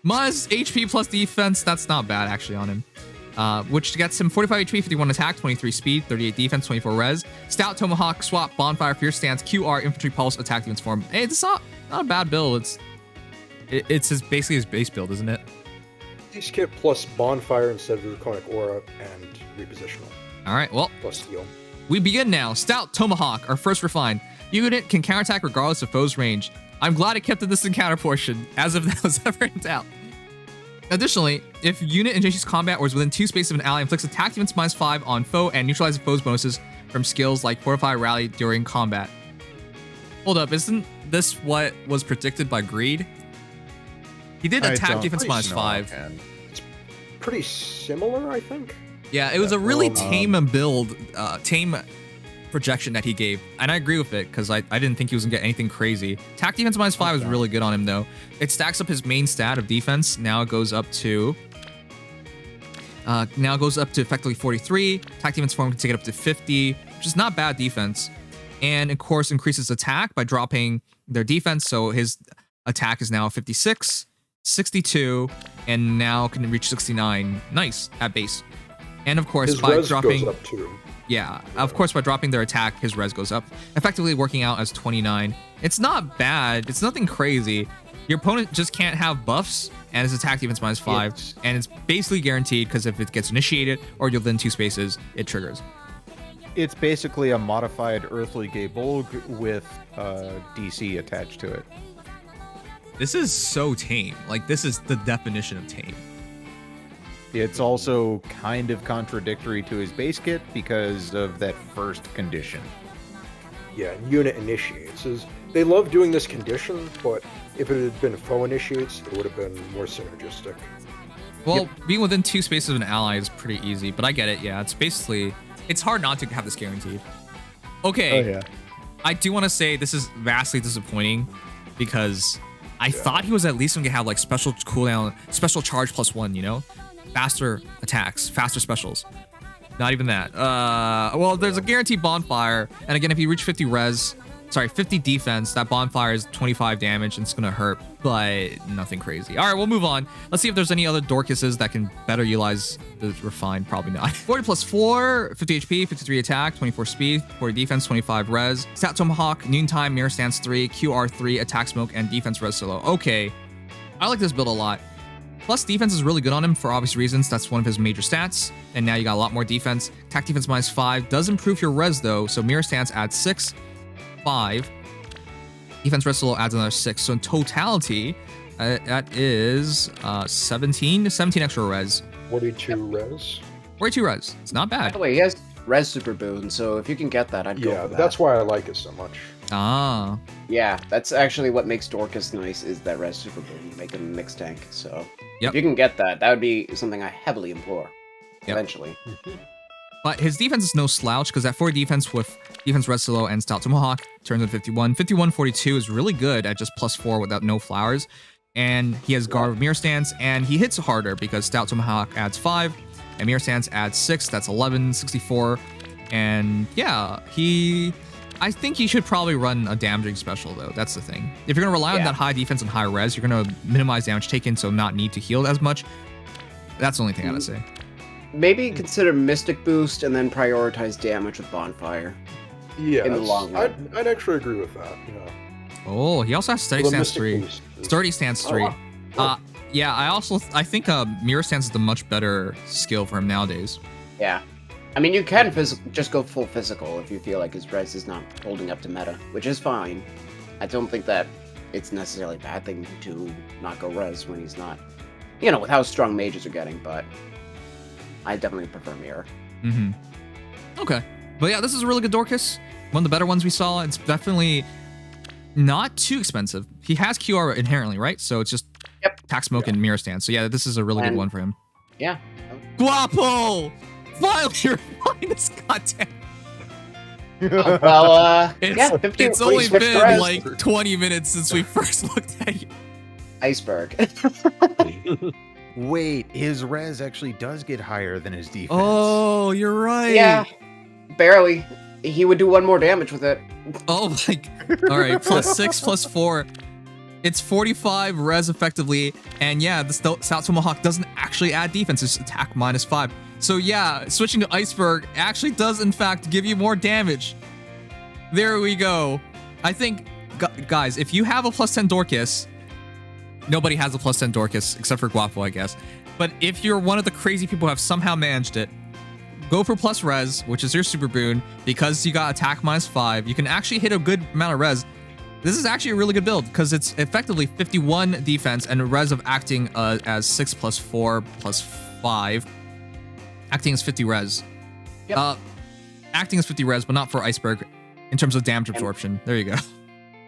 Minus HP plus defense, that's not bad actually on him. Which gets him 45 HP, 51 attack, 23 speed, 38 defense, 24 res. Stout, Tomahawk, Swap, Bonfire, Fierce Stance, QR, Infantry Pulse, Attack Defense Form. Hey, it's not a bad build. It's basically his base build, isn't it? These kit plus Bonfire instead of Draconic Aura and Repositional. All right, well, Plus Heal. we begin now. Stout, Tomahawk, our first refine. Unit can counterattack regardless of foe's range. I'm glad I kept the distant counter portion, as if that was ever in doubt. Additionally, if unit engages combat or is within 2 spaces of an ally, inflicts attack defense -5 on foe and neutralizes foe's bonuses from skills like Fortify, Rally during combat. Hold up, isn't this what was predicted by Greed? He did attack defense -5. It's pretty similar, I think. Yeah, it was a really tame build, tame projection that he gave, and I agree with it because I didn't think he was gonna get anything crazy. Attack defense -5 was really good on him though. It stacks up his main stat of defense. Now it goes up to effectively 43. Attack defense form can take it up to 50, which is not bad defense. And of course increases attack by dropping their defense, so his attack is now 56, 62, and now can reach 69. Nice at base. And of course His by res dropping goes up too. Yeah, of course, by dropping their attack, his res goes up, effectively working out as 29. It's not bad. It's nothing crazy. Your opponent just can't have buffs, and his attack defense -5, and it's basically guaranteed because if it gets initiated or you're within 2 spaces, it triggers. It's basically a modified Earthly Gay Bulg with DC attached to it. This is so tame. Like, this is the definition of tame. It's also kind of contradictory to his base kit because of that first condition. Yeah, unit initiates. They love doing this condition, but if it had been foe initiates, it would have been more synergistic. Well, being within 2 spaces of an ally is pretty easy, but I get it. Yeah, it's hard not to have this guaranteed. Okay. Oh, yeah. I do want to say this is vastly disappointing because I thought he was at least going to have like special cooldown, special charge +1, you know? Faster attacks, faster specials. Not even that. Well, there's a guaranteed bonfire, and again, if you reach 50 defense, that bonfire is 25 damage, and it's gonna hurt, but nothing crazy. All right, we'll move on. Let's see if there's any other Dorcases that can better utilize the refine. Probably not. 40 +4, 50 HP, 53 attack, 24 speed, 40 defense, 25 res. Stout Tomahawk, Noontime, Mirror Stance 3, QR 3, attack smoke, and defense res solo. Okay, I like this build a lot. Plus, defense is really good on him for obvious reasons. That's one of his major stats. And now you got a lot more defense. Attack defense -5 does improve your res though. So Mirror Stance adds 6, 5. Defense res solo adds another 6. So in totality, that is 17 extra res. 42 res. 42 res. It's not By bad. the way, he has res super boon, so if you can get that, I'd go for that. That's why I like it so much. Ah. Yeah, that's actually what makes Dorcas nice, is that res super boon. You make him a mixed tank, so Yep. if you can get that, that would be something I heavily implore. Yep. Eventually. But his defense is no slouch because that 40 defense with defense res solo and Stout Tomahawk turns into 51. 51-42 is really good at just +4 without no flowers. And he has Guard of Mirror Stance, and he hits harder because Stout Tomahawk adds 5, and Mirror Stance adds 6. That's 11, 64. And yeah, I think he should probably run a damaging special though. That's the thing. If you're gonna rely on that high defense and high res, you're gonna minimize damage taken, so not need to heal as much. That's the only thing I gotta say. Maybe consider Mystic Boost and then prioritize damage with Bonfire. Yeah, in the long run. I'd actually agree with that. Yeah. Oh, he also has Steady Well, Stance Mystic 3. Boost is- Sturdy Stance 3. wow. Yeah, I think Mirror Stance is the much better skill for him nowadays. Yeah. I mean, you can just go full physical if you feel like his res is not holding up to meta, which is fine. I don't think that it's necessarily a bad thing to not go res when he's not, you know, with how strong mages are getting, but I definitely prefer Mirror. Mm-hmm. Okay. But yeah, this is a really good Dorcas. One of the better ones we saw. It's definitely not too expensive. He has QR inherently, right? So it's just attack smoke and Mirror Stance. So yeah, this is a really good one for him. Yeah. Guapo! Finally, you're fine this goddamn. Oh, well, It's only been like 20 minutes since we first looked at you. Iceberg. Wait, his res actually does get higher than his defense. Oh, you're right. Yeah, barely. He would do 1 more damage with it. Oh my. All right, +6, +4. It's 45 res effectively, and yeah, the Stout Tomahawk doesn't actually add defense, it's attack -5. So yeah, switching to Iceberg actually does in fact give you more damage. There we go. I think, guys, if you have a +10 Dorcas, nobody has a +10 Dorcas except for Guapo, I guess. But if you're one of the crazy people who have somehow managed it, go for plus res, which is your super boon, because you got attack -5. You can actually hit a good amount of res. This is actually a really good build because it's effectively 51 defense and a res of acting as 6 + 4 + 5. Acting is 50 res. Yep. Acting is 50 res, but not for Iceberg in terms of damage absorption. There you go.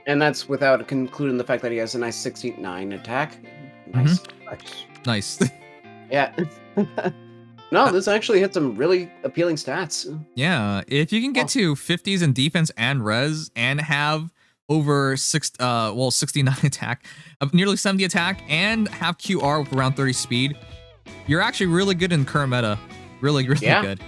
And that's without concluding the fact that he has a nice 69 attack. Nice. Nice. Yeah. No, this actually hit some really appealing stats. Yeah, if you can get to 50s in defense and res and have over 69 attack, nearly 70 attack, and have QR with around 30 speed, you're actually really good in current meta. Really good.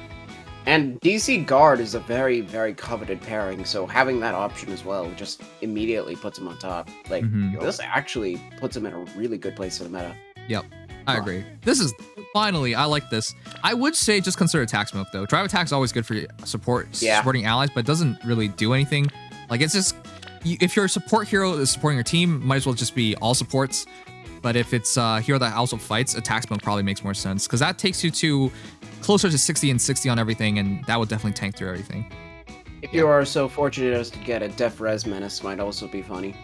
And DC Guard is a very, very coveted pairing, so having that option as well just immediately puts him on top. Like, this actually puts him in a really good place for the meta. Yep, I agree. This is, finally, I like this. I would say just consider attack smoke, though. Drive attack is always good for supporting allies, but it doesn't really do anything. Like, it's just, if your support hero is supporting your team, might as well just be all supports. But if it's a hero that also fights, attack smoke probably makes more sense, because that takes you to closer to 60 and 60 on everything, and that would definitely tank through everything. If you are so fortunate as to get a Def Res Menace, might also be funny.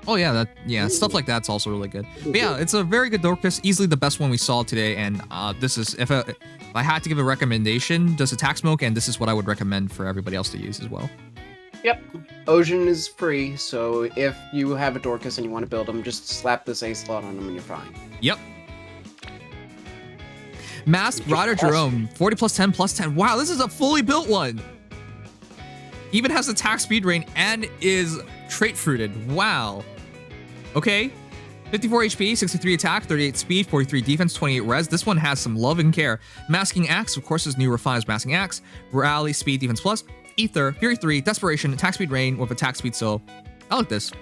Oh yeah, stuff like that's also really good. But yeah, it's a very good Dorcas, easily the best one we saw today, and this is, if I had to give a recommendation, just attack smoke, and this is what I would recommend for everybody else to use as well. Yep. Ocean is free, so if you have a Dorcas and you want to build them, just slap this A slot on them and you're fine. Yep. Masked Rider Gerome, 40 + 10 + 10. Wow, this is a fully built one. Even has attack speed rain and is trait fruited. Wow. Okay. 54 HP, 63 attack, 38 speed, 43 defense, 28 res. This one has some love and care. Masking Axe, of course, is new Refines Masking Axe. Rally, speed, defense plus. Ether, Fury 3, Desperation, attack speed rain with attack speed, so I like this.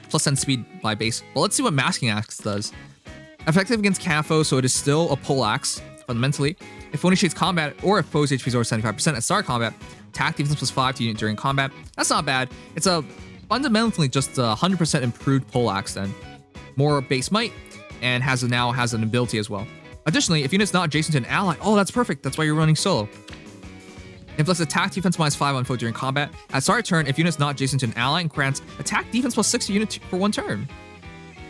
+10 speed by base. But let's see what Masking Axe does. Effective against CAFO, so it is still a pole axe, fundamentally. If foe initiates combat, or if foe's HP is over 75% at start combat, attack defense +5 to unit during combat. That's not bad. It's a fundamentally just a 100% improved pole axe then. More base might, and now has an ability as well. Additionally, if unit's not adjacent to an ally, oh, that's perfect. That's why you're running solo. Inflicts attack defense -5 on foe during combat. At start turn, if unit's not adjacent to an ally, and grants attack defense +6 to unit for 1 turn.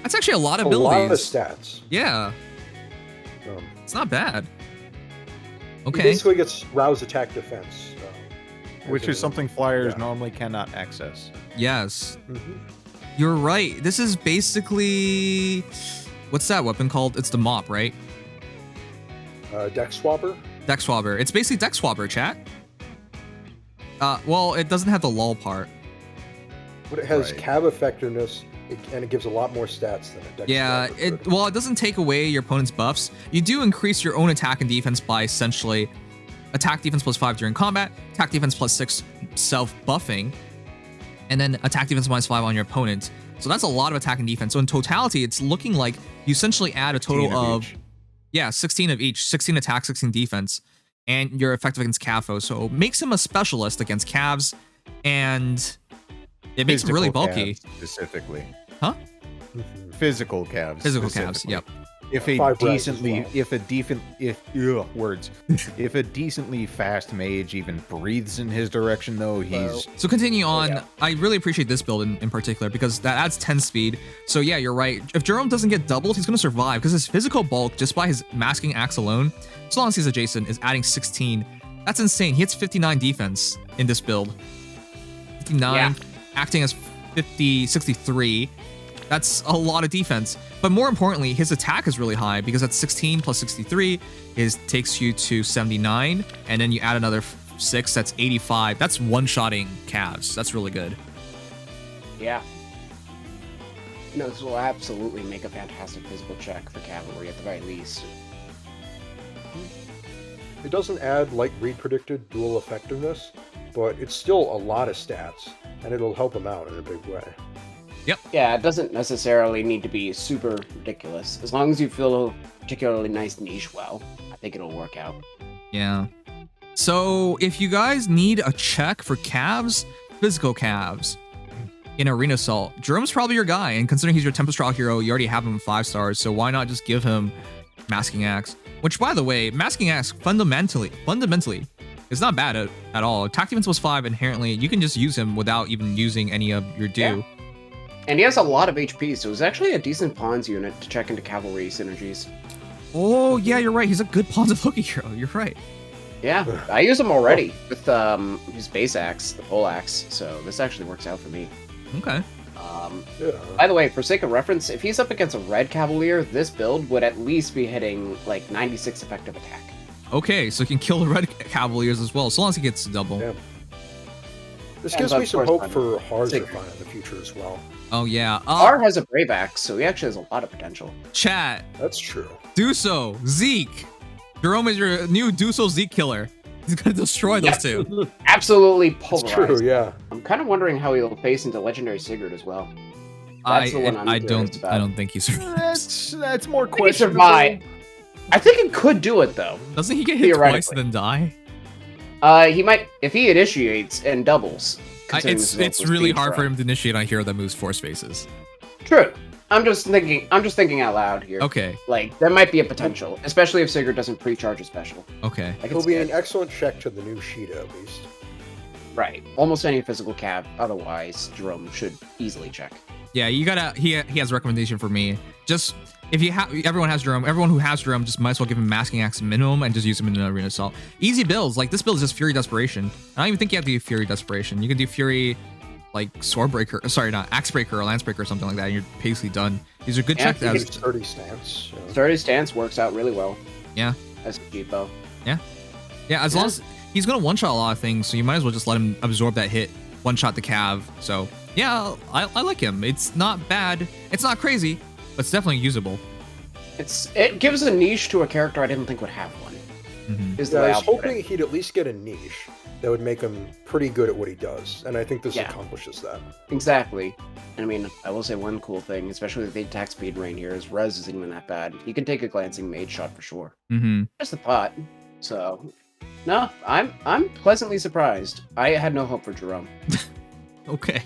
That's actually a lot of abilities. A lot of stats. Yeah. It's not bad. Okay. He basically gets rouse attack defense. Which is something flyers normally cannot access. Yes. You're right. This is basically... What's that weapon called? It's the mop, right? Deck Swabber? Deck Swabber. It's basically Deck Swabber, chat. Well, it doesn't have the lull part. But it has cav effectiveness, and it gives a lot more stats than a Deck Swabber. Well, it doesn't take away your opponent's buffs. You do increase your own attack and defense by essentially attack defense +5 during combat, attack defense +6 self-buffing, and then attack defense -5 on your opponent. So that's a lot of attack and defense. So in totality, it's looking like you essentially add a total of 16 of each, 16 attack, 16 defense, and you're effective against CAFO. So it makes him a specialist against Cavs, and it makes him really bulky. Specifically. Huh? Physical Cavs. Physical Cavs, yep. If a decently fast mage even breathes in his direction, though, he's... So continue on. I really appreciate this build in particular because that adds 10 speed. So yeah, you're right. If Gerome doesn't get doubled, he's going to survive because his physical bulk, just by his masking axe alone, as long as he's adjacent, is adding 16. That's insane. He hits 59 defense in this build. 59, acting as 63. That's a lot of defense. But more importantly, his attack is really high because that's 16 + 63 takes you to 79. And then you add another 6, that's 85. That's one-shotting Cavs. That's really good. Yeah. No, this will absolutely make a fantastic physical check for cavalry at the very least. It doesn't add light read predicted dual effectiveness, but it's still a lot of stats, and it'll help him out in a big way. Yeah, it doesn't necessarily need to be super ridiculous. As long as you feel a particularly nice niche well, I think it'll work out. Yeah. So if you guys need a check for calves, physical calves in Arena Assault, Jerome's probably your guy. And considering he's your Tempest Trial hero, you already have him 5 stars. So why not just give him Masking Axe? Which, by the way, Masking Axe fundamentally is not bad at all. Attack defense was 5 inherently. You can just use him without even using any of your do. Yeah. And he has a lot of HP, so it's actually a decent pawns unit to check into cavalry synergies. Oh, yeah, you're right. He's a good Pawns of Loki hero. You're right. Yeah, I use him already with his base axe, the pole axe, so this actually works out for me. Okay. By the way, for sake of reference, if he's up against a red cavalier, this build would at least be hitting like 96 effective attack. Okay, so he can kill the red cavaliers as well, so long as he gets double. Yeah. This And gives of me some course, hope for Hard's Sigurd. Refine in the future as well. Oh, yeah. R has a brave axe, so he actually has a lot of potential. Chat. That's true. Duso, Zeke. Jerome is your new Duso Zeke killer. He's gonna destroy those two. Absolutely That's polarized. true, yeah. I'm kind of wondering how he'll face into Legendary Sigurd as well. I That's the one I'm curious about. don't think he survives. That's more I think he questionable. survived. I think he could do it though. Doesn't he get hit twice Theoretically. and then die? He might if he initiates and doubles. considering this is It's also really speed hard for trial. him to initiate on a hero that moves 4 spaces. True. I'm just thinking out loud here. Okay, Like there might be a potential, especially if Sigurd doesn't pre-charge a special. okay. I can It'll see be an it. excellent check to the new Sheeta, at least. Right. Almost any physical cav. Otherwise, Gerome should easily check. Yeah, you gotta. He has a recommendation for me. Just if you have, everyone has Gerome. Everyone who has Gerome just might as well give him Masking Axe minimum and just use him in an Arena Assault. Easy builds. Like this build is just Fury Desperation. I don't even think you have to do Fury Desperation. You can do Fury, like Swordbreaker. Sorry, not Axebreaker or Lancebreaker or something like that. And you're basically done. These are good Yeah, check you as. Sturdy stance. Yeah. Sturdy stance works out really well. Yeah. As a cheapo. Yeah, as long as he's gonna one-shot a lot of things, so you might as well just let him absorb that hit, one-shot the cav. So yeah, I like him. It's not bad. It's not crazy, but it's definitely usable. It gives a niche to a character I didn't think would have one. Mhm. Is the Yeah, I way was I'll put hoping it. he'd at least get a niche that would make him pretty good at what he does, and I think this Yeah. accomplishes that. Exactly. And I mean, I will say one cool thing, especially with the attack speed rain here, is res isn't even that bad. You can take a glancing mage shot for sure. Mm-hmm. Just a thought. So, no, I'm pleasantly surprised. I had no hope for Gerome. Okay.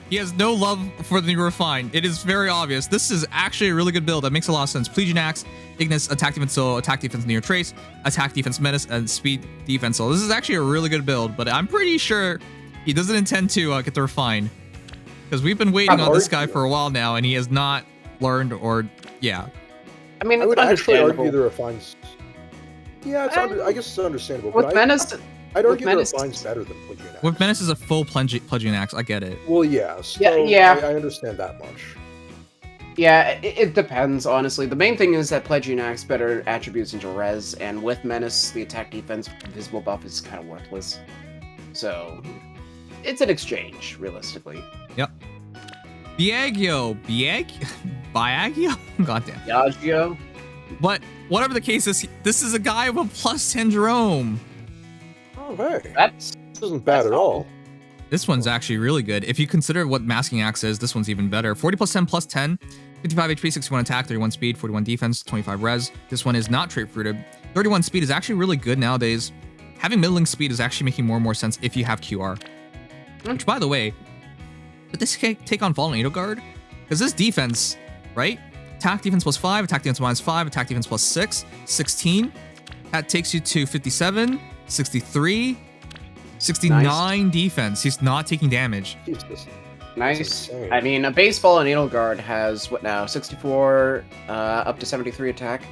He has no love for the new Refine. It is very obvious. This is actually a really good build. That makes a lot of sense. Plegian Axe, Ignis, attack defense solo, attack defense near trace, attack defense menace, and speed defense solo. This is actually a really good build, but I'm pretty sure he doesn't intend to get the Refine. Because we've been waiting on this guy for a while now, and he has not learned or, yeah. I mean, I it's would actually understandable. argue the Refines. Yeah, I guess it's understandable. With But Menace, I'd argue the Menace- Refines better than Plegian Axe. With Menace is a full Plegian Axe. I get it. Well, yeah. So Yeah. I understand that much. yeah, it depends, honestly. The main thing is that Plegian Axe better attributes into res, and with Menace, the attack defense visible buff is kind of worthless. So, it's an exchange, realistically. Yep. Biagio. Biagio? Goddamn. Yagio? But whatever the case is, this is a guy with a +10 Gerome. Oh, hey. That's This isn't bad at all. This one's actually really good. If you consider what Masking Axe is, this one's even better. 40 + 10, 55 HP, 61 attack, 31 speed, 41 defense, 25 res. This one is not trait fruited. 31 speed is actually really good nowadays. Having middling speed is actually making more and more sense if you have QR. Which, by the way, did this take on Fallen Edelgard? Because this defense, right? Attack defense +5, attack defense -5, attack defense +6, 16. That takes you to 57, 63, 69 defense. He's not taking damage. Jesus. nice. insane. I mean, a base Fallen Edelgard has, what now, 64 up to 73 attack?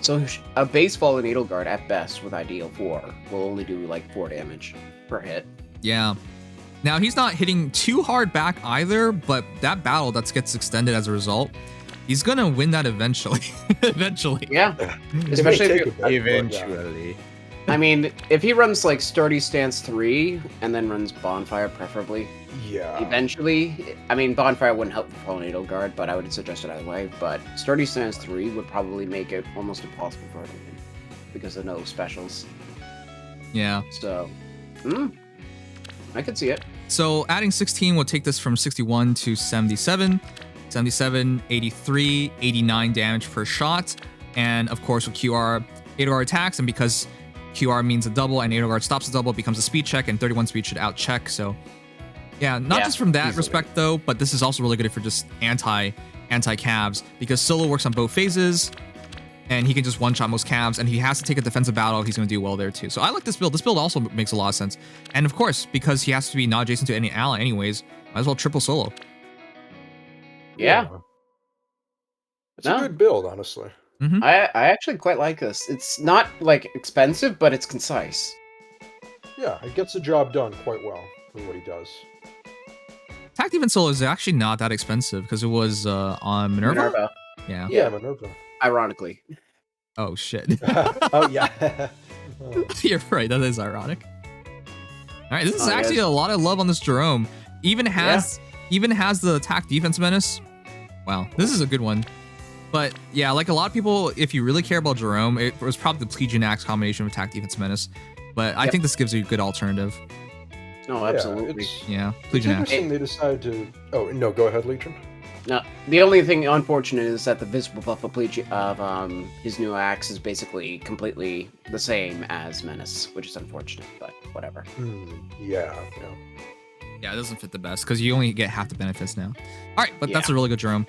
So a base Fallen Edelgard, at best, with Ideal 4, will only do like 4 damage per hit. Yeah. Now, he's not hitting too hard back either, but that battle that gets extended as a result, he's going to win that eventually. Eventually. Yeah. It may Especially take if a you, bit, but, yeah. Eventually. I mean, if he runs like Sturdy Stance 3 and then runs Bonfire preferably, Yeah. eventually, I mean, Bonfire wouldn't help the Fallen Edelgard, but I would suggest it either way. But Sturdy Stance 3 would probably make it almost impossible for him to win because of no specials. Yeah. So, I could see it. So adding 16 will take this from 61 to 77. 77, 83, 89 damage per shot. And of course with QR, 8 guard attacks, and because QR means a double and 8 guard stops a double, it becomes a speed check, and 31 speed should out check. So yeah, not just from that respect though, but this is also really good for just anti-calves, because solo works on both phases, and he can just one-shot most calves, and he has to take a defensive battle, he's going to do well there too. So I like this build. This build also makes a lot of sense. And of course, because he has to be not adjacent to any ally anyways, might as well triple solo. Yeah. It's a good build, honestly. I actually quite like this. It's not like expensive, but it's concise. Yeah, it gets the job done quite well in what he does. Attack defense solo is actually not that expensive because it was on Minerva. Yeah. Yeah, Minerva. Ironically. Oh shit. Oh yeah. You're right. That is ironic. All right, this is actually a lot of love on this Gerome. Even has the attack defense menace. Wow, this is a good one. But yeah, like a lot of people, if you really care about Gerome, it was probably the Plegian Axe combination of attack defense menace. But I think this gives you a good alternative. No, absolutely. Yeah, It's Plegian Axe. interesting they decided to. Oh no, go ahead, Legion. No, the only thing unfortunate is that the visible buff of his new axe is basically completely the same as Menace, which is unfortunate, but whatever. Yeah. Yeah, it doesn't fit the best because you only get half the benefits now. All right, but that's a really good Gerome.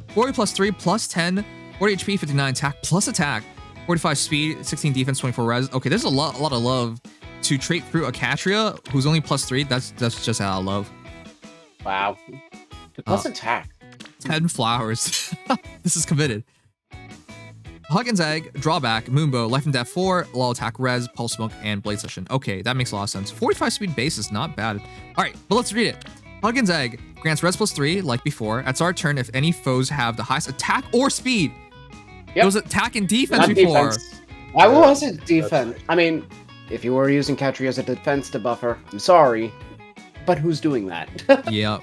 40 plus 3 plus 10, 40 HP, 59 attack plus attack, 45 speed, 16 defense, 24 res. Okay, there's a lot of love to trait through a Catria who's only plus 3. That's just out of love. Wow. Plus attack. 10 flowers. This is committed. Huggins Egg, Drawback, Moonbow, Life and Death 4, Low Attack Res, Pulse Smoke, and Blade Session. Okay, that makes a lot of sense. 45 speed base is not bad. All right, but let's read it. Huggins Egg grants Res plus 3, like before. At start turn, if any foes have the highest attack or speed. It was attack and defense Not before. Defense. Why was it defense? I mean, if you were using Catria as a defense to buffer, I'm sorry, but who's doing that? Yeah.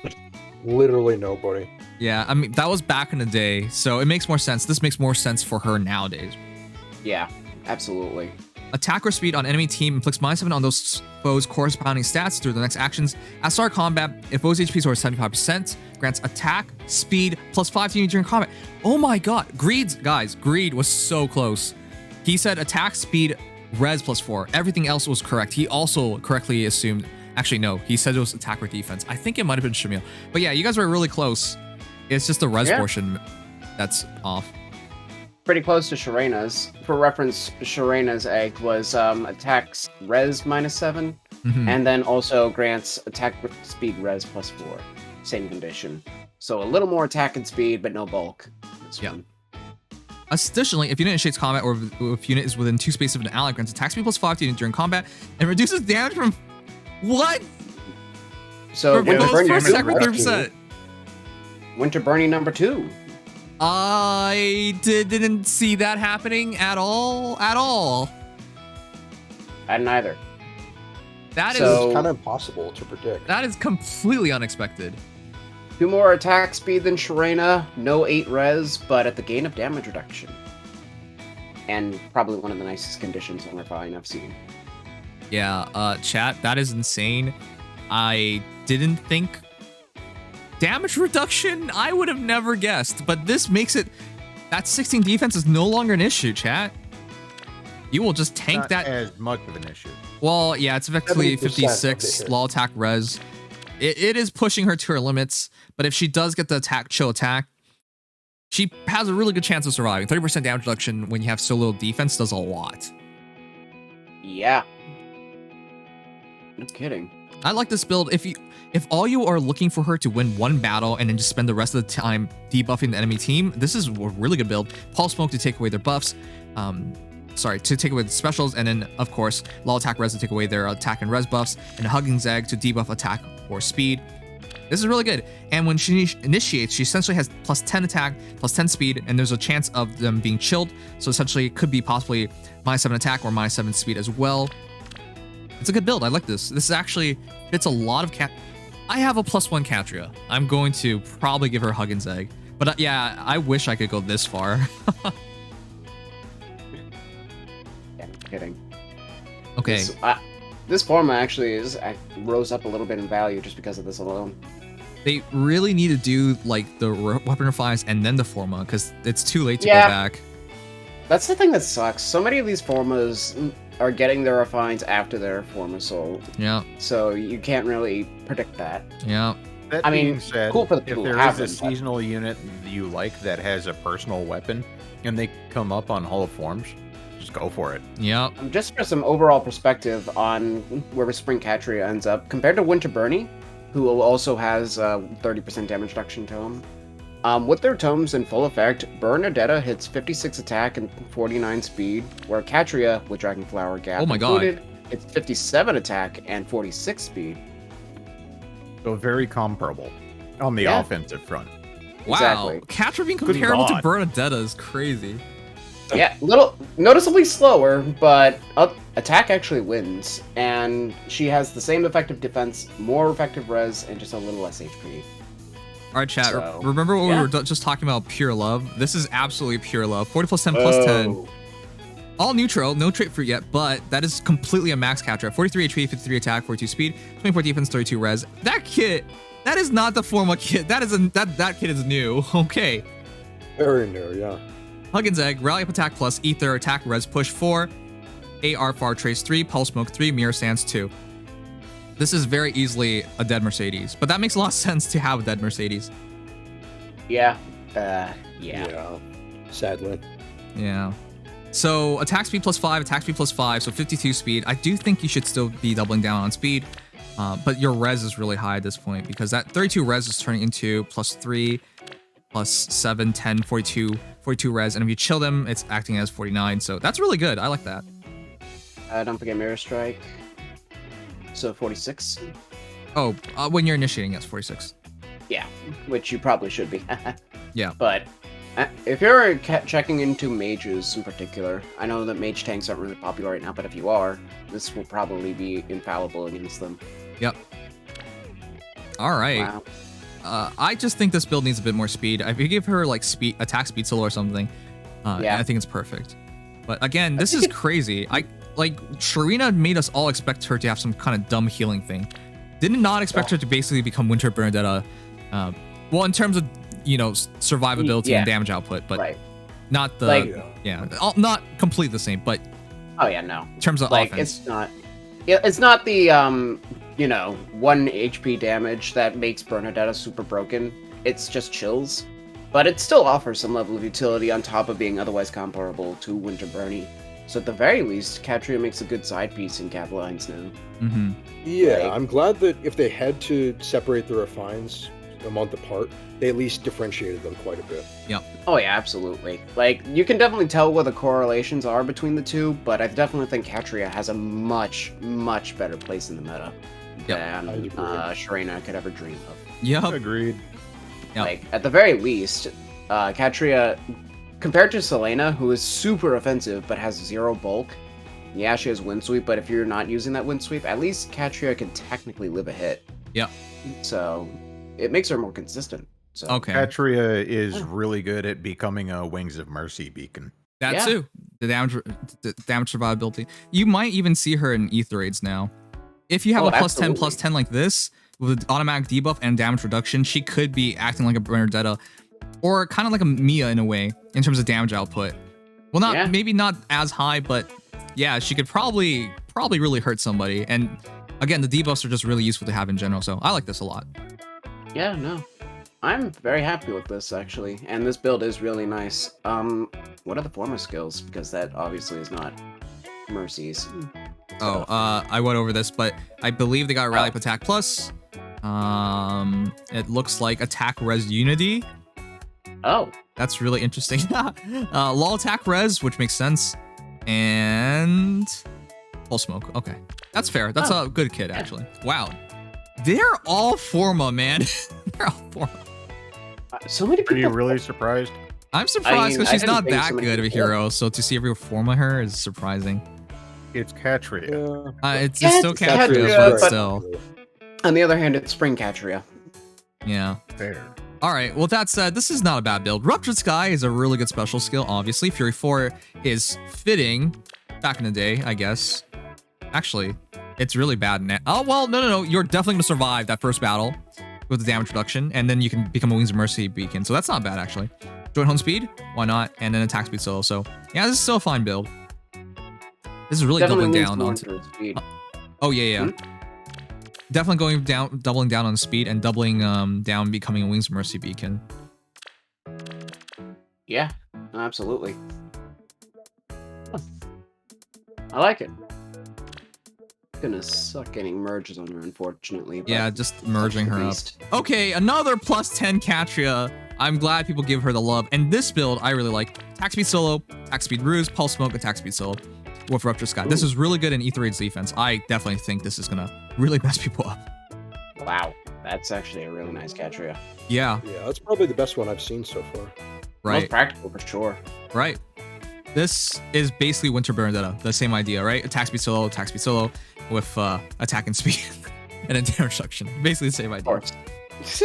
Literally nobody. Yeah, I mean, that was back in the day, so it makes more sense. This makes more sense for her nowadays. Yeah, absolutely. Attack or speed on enemy team inflicts -7 on those foes' corresponding stats through the next actions. At start combat, if foes' HP is over 75%, grants attack, speed, plus 5 to you during combat. Oh my god, Greed was so close. He said attack, speed, res plus 4. Everything else was correct. He also correctly assumed, actually no, he said it was attack or defense. I think it might have been Shamil. But yeah, you guys were really close. It's just the res portion that's off. Pretty close to Sharena's. For reference, Sharena's egg was attacks res -7, and then also grants attack speed res plus 4. Same condition. So a little more attack and speed, but no bulk. Additionally, if unit initiates combat or if unit is within 2 spaces of an ally, grants attack speed plus 5 to unit during combat and reduces damage from what? So Winter Burning first, second, 3%. Winter Burning number 2. I didn't see that happening at all. I didn't either. That It's kind of impossible to predict. That is completely unexpected. 2 more attack speed than Sharena, no 8 res, but at the gain of damage reduction. And probably one of the nicest conditions on Refine I've seen. Yeah, chat, that is insane. I didn't think damage reduction, I would have never guessed, but this makes it, that 16 defense is no longer an issue, chat. You will just tank Not that as much of an issue. Well, yeah, it's effectively 70% 56 low attack res. It is pushing her to her limits, but if she does get the chill attack, she has a really good chance of surviving. 30% damage reduction when you have so little defense does a lot. Yeah. No kidding. I like this build. If all you are looking for her to win one battle and then just spend the rest of the time debuffing the enemy team, this is a really good build. Pulse Smoke to take away their buffs. To take away the specials, and then of course low attack res to take away their attack and res buffs, and Huggins Egg to debuff attack or speed. This is really good. And when she initiates, she essentially has plus 10 attack, plus 10 speed, and there's a chance of them being chilled. So essentially it could be possibly -7 attack or -7 speed as well. It's a good build. I like this. This actually fits a lot of I have a +1 Catria. I'm going to probably give her Huggins Egg. But yeah, I wish I could go this far. Yeah, no kidding. Okay. This Forma actually rose up a little bit in value just because of this alone. They really need to do like the Weapon Refines and then the Forma because it's too late to Yeah. go back. That's the thing that sucks. So many of these Formas are getting their refines after their Forma sold, Yeah, so you can't really predict that. yeah. That I mean, being said, cool for the if people who there have is a them, but- seasonal unit you like that has a personal weapon and they come up on Hall of Forms, just go for it. Yep. Just for some overall perspective on where Spring Catria ends up, compared to Winter Bernadetta, who also has 30% damage reduction tome. With their tomes in full effect, Bernadetta hits 56 attack and 49 speed, where Catria, with Dragonflower Gap Oh my God. included, hits 57 attack and 46 speed. So very comparable on the Yeah. offensive front. Wow. Exactly. Catra being Good comparable to God. Bernadetta is crazy. Yeah, little noticeably slower, but attack actually wins, and she has the same effective defense, more effective res, and just a little less HP. All right, chat. So, Remember when yeah. we were just talking about pure love? This is absolutely pure love. 40 plus 10 plus 10. All neutral, no trait fruit yet, but that is completely a max Catra. 43 HP, 53 attack, 42 speed, 24 defense, 32 res. That kit, that is not the Forma kit. That is that kit is new. Okay. Very new, yeah. Hugginn's Egg, Rally Up Attack Plus, Ether, Attack Res Push 4, AR Far Trace 3, Pulse Smoke 3, Mirror Sands 2. This is very easily a dead Mercedes, but that makes a lot of sense to have a dead Mercedes. Yeah. Sadly. Yeah. So attack speed plus 5, attack speed plus 5, so 52 speed. I do think you should still be doubling down on speed, but your res is really high at this point because that 32 res is turning into plus 3, plus 7, 10, 42 res, and if you chill them, it's acting as 49, so that's really good. I like that. Don't forget Mirror Strike. So 46. Oh, when you're initiating, yes, 46. Yeah, which you probably should be. Yeah. But if you're checking into mages in particular, I know that mage tanks aren't really popular right now, but if you are, this will probably be infallible against them. Yep. All right. Wow. I just think this build needs a bit more speed. If you give her like speed, attack speed solo or something, Yeah. I think it's perfect. But again, this is crazy. Sharina made us all expect her to have some kind of dumb healing thing. Did not expect her to basically become Winter Bernadetta. Well, in terms of survivability Yeah. and damage output, but Right. not the Like- not completely the same. But Oh yeah, no. in terms of Like offense, it's not. Yeah, it's not the 1 HP damage that makes Bernadetta super broken. It's just chills, but it still offers some level of utility on top of being otherwise comparable to Winter Bernadetta. So at the very least, Catria makes a good side piece in Cav lines now. mm-hmm. Yeah, Like- I'm glad that if they had to separate the refines a month apart, they at least differentiated them quite a bit. Oh yeah, absolutely. Like, you can definitely tell where the correlations are between the two, but I definitely think Catria has a much, much better place in the meta than I agree. Sharena could ever dream of. Yep. Agreed. Yep. Like, at the very least, Catria, compared to Selena, who is super offensive but has 0 bulk, yeah, she has wind sweep, but if you're not using that wind sweep, at least Catria can technically live a hit. Yep. So, it makes her more consistent. So, Okay. Catria is really good at becoming a Wings of Mercy beacon. That Yeah. too. The damage survivability. You might even see her in Ether Raids now. If you have Oh, a plus 10 absolutely. plus 10 like this, with automatic debuff and damage reduction, she could be acting like a Bernadetta. Or kind of like a Mia in a way, in terms of damage output. Well, Yeah. maybe not as high, but yeah, she could probably really hurt somebody. And again, the debuffs are just really useful to have in general, so I like this a lot. yeah, no. I'm very happy with this, actually. And this build is really nice. What are the Forma skills? Because that obviously is not Mercies. Oh, I went over this, but I believe they got Rally Up Attack Plus. It looks like Attack Res Unity. Oh, That's really interesting. Law Attack Res, which makes sense. And Full Smoke. Okay. That's fair. That's a good kid, actually. Wow. They're all Forma, man. They're all Forma. so many Are you people. really surprised? I'm surprised because I she's didn't not think that so many good of a people- hero, so to see every Forma her is surprising. It's Catria. Yeah. It's Yeah, still it's Catria, Catria, but but- still. On the other hand, it's Spring Catria. Yeah. Fair. All right, well, that said, this is not a bad build. Ruptured Sky is a really good special skill, obviously. Fury 4 is fitting back in the day, I guess. Actually, It's really bad. Oh, well, no. You're definitely going to survive that first battle with the damage reduction, and then you can become a Wings of Mercy beacon. So that's not bad, actually. Joint home speed? Why not? And then attack speed solo. So, yeah, this is still a fine build. This is really Definitely doubling down leans on... more towards speed. Oh, yeah. Definitely doubling down on speed and doubling down becoming a Wings of Mercy beacon. Yeah, absolutely. I like it. Gonna suck getting merges on her, unfortunately. But Yeah, just merging her up. beast. Okay, another plus 10 Catria. I'm glad people give her the love. And this build, I really like. Attack speed solo, attack speed ruse, pulse smoke, attack speed solo with Rupture Sky. This is really good in Ether Raid's defense. I definitely think this is gonna really mess people up. Wow, that's actually a really nice Catria. Yeah, Yeah, that's probably the best one I've seen so far. Most right, practical for sure. right. This is basically Winter Bernadetta, the same idea, right? Attack speed solo with attack and speed and then damage reduction. Basically the same idea. Of course.